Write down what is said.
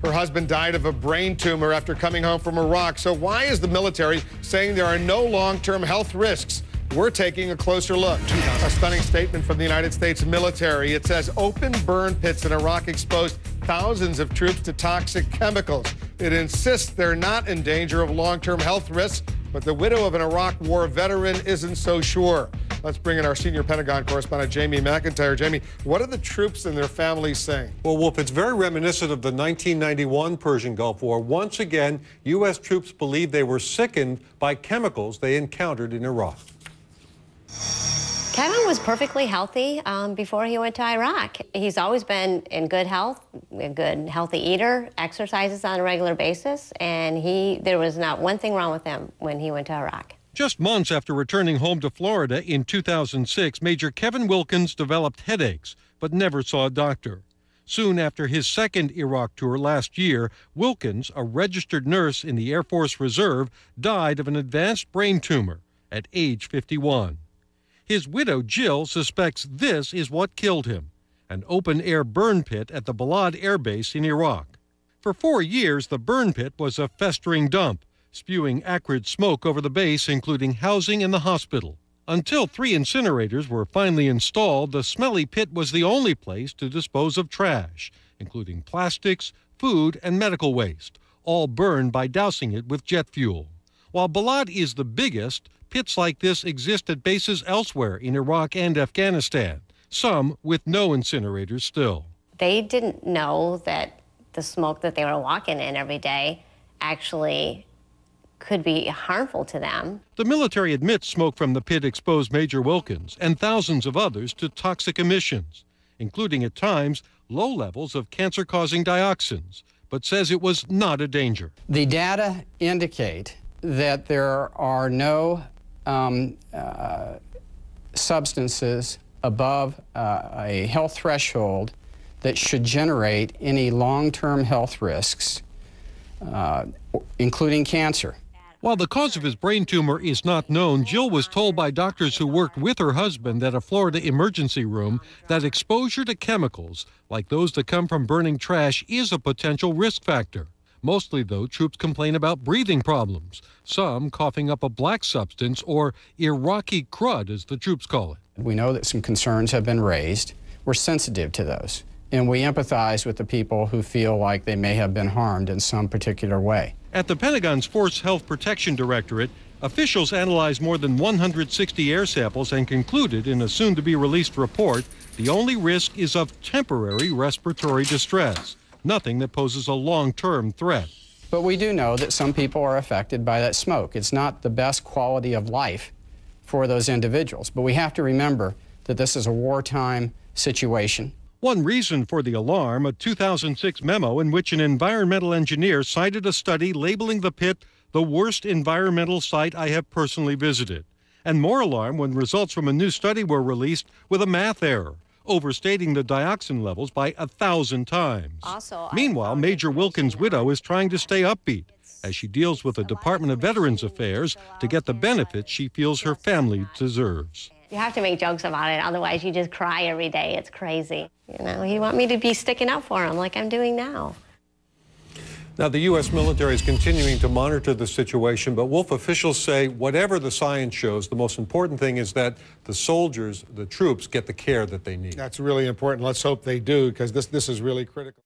Her husband died of a brain tumor after coming home from Iraq. So why is the military saying there are no long-term health risks? We're taking a closer look. A stunning statement from the United States military. It says open burn pits in Iraq exposed thousands of troops to toxic chemicals. It insists they're not in danger of long-term health risks, but the widow of an Iraq war veteran isn't so sure. Let's bring in our senior Pentagon correspondent, Jamie McIntyre. Jamie, what are the troops and their families saying? Well, Wolf, it's very reminiscent of the 1991 Persian Gulf War. Once again, U.S. troops believe they were sickened by chemicals they encountered in Iraq. Kevin was perfectly healthy before he went to Iraq. He's always been in good health, a good, healthy eater, exercises on a regular basis, and there was not one thing wrong with him when he went to Iraq. Just months after returning home to Florida in 2006, Major Kevin Wilkins developed headaches, but never saw a doctor. Soon after his second Iraq tour last year, Wilkins, a registered nurse in the Air Force Reserve, died of an advanced brain tumor at age 51. His widow, Jill, suspects this is what killed him, an open-air burn pit at the Balad Air Base in Iraq. For 4 years, the burn pit was a festering dump, spewing acrid smoke over the base, including housing and the hospital. Until 3 incinerators were finally installed, the smelly pit was the only place to dispose of trash, including plastics, food, and medical waste, all burned by dousing it with jet fuel. While Balad is the biggest, pits like this exist at bases elsewhere in Iraq and Afghanistan, some with no incinerators still. They didn't know that the smoke that they were walking in every day actually could be harmful to them. The military admits smoke from the pit exposed Major Wilkins and thousands of others to toxic emissions, including at times low levels of cancer-causing dioxins, but says it was not a danger. The data indicate that there are no substances above a health threshold that should generate any long-term health risks, including cancer. While the cause of his brain tumor is not known, Jill was told by doctors who worked with her husband at a Florida emergency room that exposure to chemicals, like those that come from burning trash, is a potential risk factor. Mostly, though, troops complain about breathing problems, some coughing up a black substance, or Iraqi crud, as the troops call it. We know that some concerns have been raised. We're sensitive to those, and we empathize with the people who feel like they may have been harmed in some particular way. At the Pentagon's Force Health Protection Directorate, officials analyzed more than 160 air samples and concluded in a soon-to-be-released report the only risk is of temporary respiratory distress, nothing that poses a long-term threat. But we do know that some people are affected by that smoke. It's not the best quality of life for those individuals, but we have to remember that this is a wartime situation. One reason for the alarm, a 2006 memo in which an environmental engineer cited a study labeling the pit the worst environmental site I have personally visited. And more alarm when results from a new study were released with a math error, overstating the dioxin levels by 1,000 times. Meanwhile, Major Wilkins' widow is trying to stay upbeat as she deals with the Department of Veterans Affairs to get the benefits she feels her family deserves. You have to make jokes about it, otherwise you just cry every day. It's crazy. You know, you want me to be sticking up for him like I'm doing now. Now, the U.S. military is continuing to monitor the situation, but Wolf, officials say whatever the science shows, the most important thing is that the soldiers, the troops, get the care that they need. That's really important. Let's hope they do, because this is really critical.